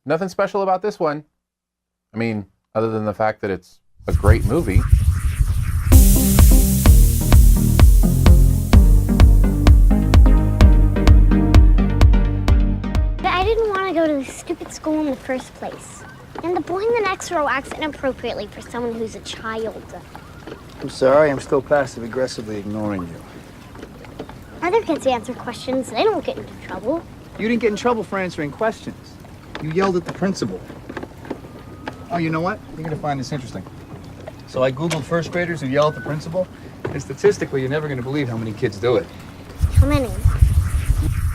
Nothing special about this one. I mean, other than the fact that it's a great movie. I didn't want to go to this stupid school in the first place. And the boy in the next row acts inappropriately for someone who's a child. I'm sorry, I'm still passive-aggressively ignoring you. Other kids answer questions, they don't get into trouble. You didn't get in trouble for answering questions. You yelled at the principal. Oh, you know what? You're gonna find this interesting. So I Googled first graders who yell at the principal, and statistically, you're never gonna believe how many kids do it. How many?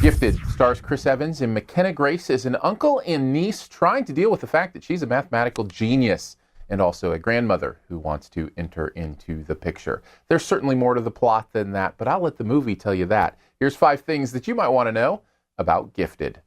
Gifted stars Chris Evans and McKenna Grace as an uncle and niece trying to deal with the fact that she's a mathematical genius and also a grandmother who wants to enter into the picture. There's certainly more to the plot than that, but I'll let the movie tell you that. Here's 5 things that you might want to know about Gifted.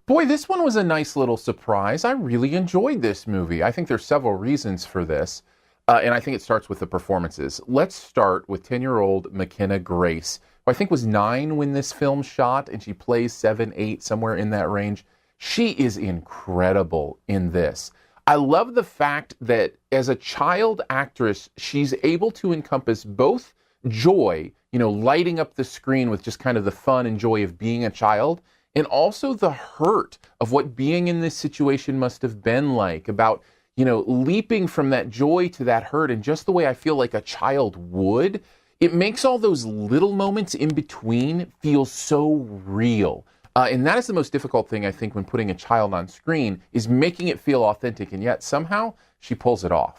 Boy, this one was a nice little surprise. I really enjoyed this movie. I think there's several reasons for this, and I think it starts with the performances. Let's start with 10-year-old McKenna Grace, who I think was 9 when this film shot, and she plays 7, 8, somewhere in that range. She is incredible in this. I love the fact that as a child actress, she's able to encompass both joy, lighting up the screen with just kind of the fun and joy of being a child, and also the hurt of what being in this situation must have been like, about, leaping from that joy to that hurt in just the way I feel like a child would. It makes all those little moments in between feel so real. And that is the most difficult thing, I think, when putting a child on screen, is making it feel authentic, and yet somehow she pulls it off.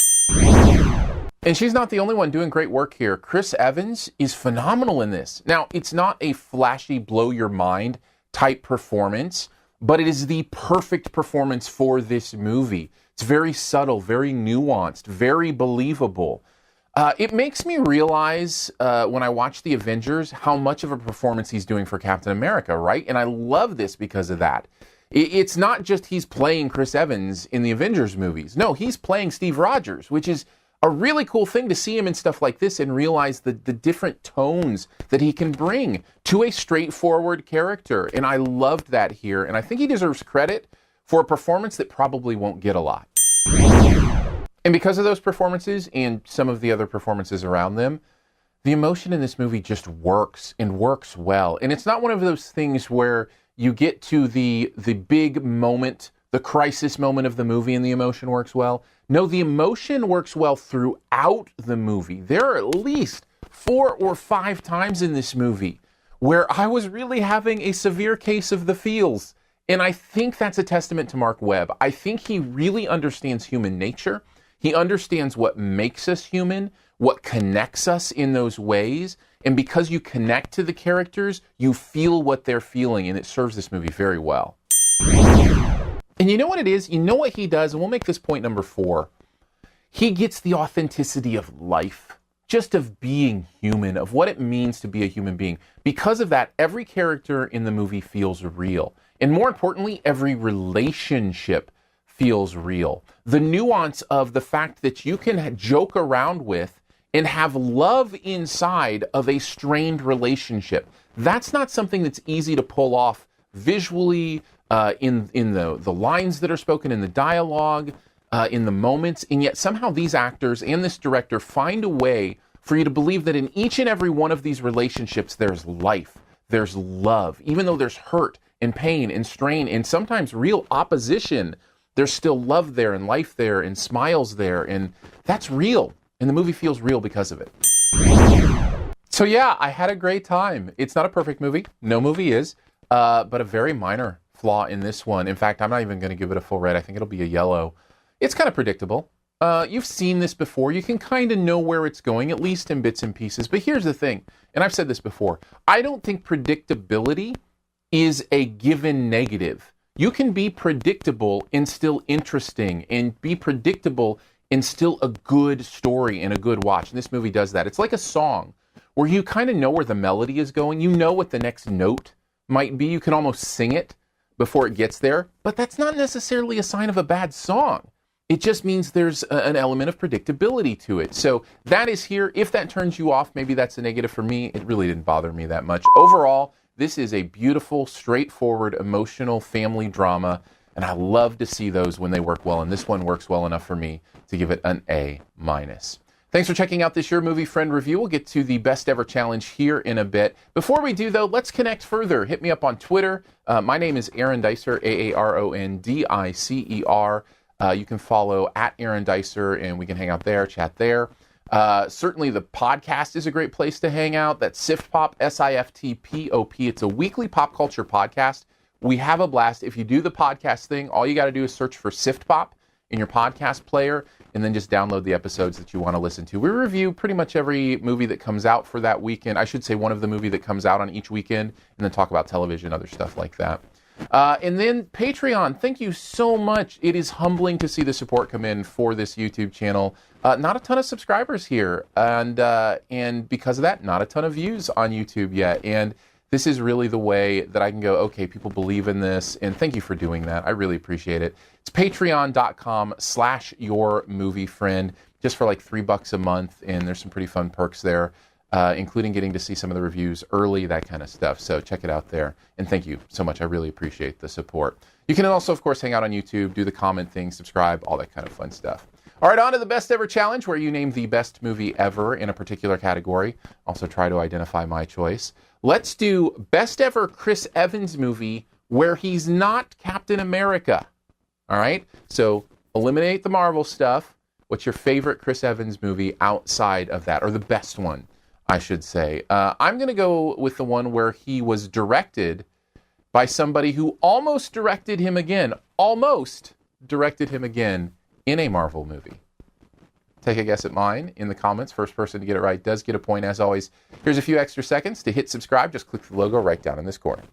And she's not the only one doing great work here. Chris Evans is phenomenal in this. Now, it's not a flashy, blow-your-mind type performance, but it is the perfect performance for this movie. It's very subtle, very nuanced, very believable. It makes me realize when I watch The Avengers how much of a performance he's doing for Captain America, right? And I love this because of that. It's not just he's playing Chris Evans in the Avengers movies. No, he's playing Steve Rogers, which is a really cool thing to see him in stuff like this and realize the different tones that he can bring to a straightforward character. And I loved that here. And I think he deserves credit for a performance that probably won't get a lot. And because of those performances and some of the other performances around them, the emotion in this movie just works and works well. And it's not one of those things where you get to the big moment, the crisis moment of the movie, and the emotion works well. No, the emotion works well throughout the movie. There are at least 4 or 5 times in this movie where I was really having a severe case of the feels. And I think that's a testament to Mark Webb. I think he really understands human nature. He understands what makes us human, what connects us in those ways. And because you connect to the characters, you feel what they're feeling, and it serves this movie very well. And you know what it is? You know what he does? And we'll make this point number 4. He gets the authenticity of life, just of being human, of what it means to be a human being. Because of that, every character in the movie feels real. And more importantly, every relationship feels real. The nuance of the fact that you can joke around with and have love inside of a strained relationship. That's not something that's easy to pull off visually, in the lines that are spoken, in the dialogue, in the moments. And yet somehow these actors and this director find a way for you to believe that in each and every one of these relationships, there's life, there's love. Even though there's hurt and pain and strain and sometimes real opposition, there's still love there and life there and smiles there, and that's real. And the movie feels real because of it. So yeah, I had a great time. It's not a perfect movie. No movie is, but a very minor flaw in this one. In fact, I'm not even going to give it a full red. I think it'll be a yellow. It's kind of predictable. You've seen this before. You can kind of know where it's going, at least in bits and pieces. But here's the thing, and I've said this before. I don't think predictability is a given negative. You can be predictable and still interesting, and be predictable and still a good story and a good watch. And this movie does that. It's like a song where you kind of know where the melody is going. You know what the next note might be. You can almost sing it before it gets there. But that's not necessarily a sign of a bad song. It just means there's an element of predictability to it. So that is here. If that turns you off, maybe that's a negative for me. It really didn't bother me that much. Overall, this is a beautiful, straightforward, emotional family drama, And I love to see those when they work well, and this one works well enough for me to give it an A-. Thanks for checking out this Your Movie Friend review. We'll get to the Best Ever Challenge here in a bit. Before we do, though, let's connect further. Hit me up on Twitter. My name is Aaron Dicer, Aarondicer. You can follow at Aaron Dicer, and we can hang out there, chat there. Certainly the podcast is a great place to hang out. That's SiftPop, SiftPop. It's a weekly pop culture podcast. We have a blast. If you do the podcast thing, all you got to do is search for SiftPop in your podcast player, and then just download the episodes that you want to listen to. We review pretty much every movie that comes out for that weekend. I should say one of the movie that comes out on each weekend, and then talk about television, other stuff like that. And then Patreon, thank you so much. It is humbling to see the support come in for this YouTube channel. Not a ton of subscribers here, and because of that, not a ton of views on YouTube yet. And this is really the way that I can go, okay, people believe in this, and thank you for doing that. I really appreciate it. It's patreon.com/yourmoviefriend, just for like $3 a month, and there's some pretty fun perks there, including getting to see some of the reviews early, that kind of stuff. So check it out there, and thank you so much. I really appreciate the support. You can also, of course, hang out on YouTube, do the comment thing, subscribe, all that kind of fun stuff. All right, on to the Best Ever Challenge, where you name the best movie ever in a particular category. Also try to identify my choice. Let's do Best Ever Chris Evans movie where he's not Captain America. All right? So eliminate the Marvel stuff. What's your favorite Chris Evans movie outside of that? Or the best one, I should say. I'm going to go with the one where he was directed by somebody who almost directed him again. Almost directed him again in a Marvel movie. Take a guess at mine in the comments. First person to get it right does get a point, as always. Here's a few extra seconds to hit subscribe. Just click the logo right down in this corner.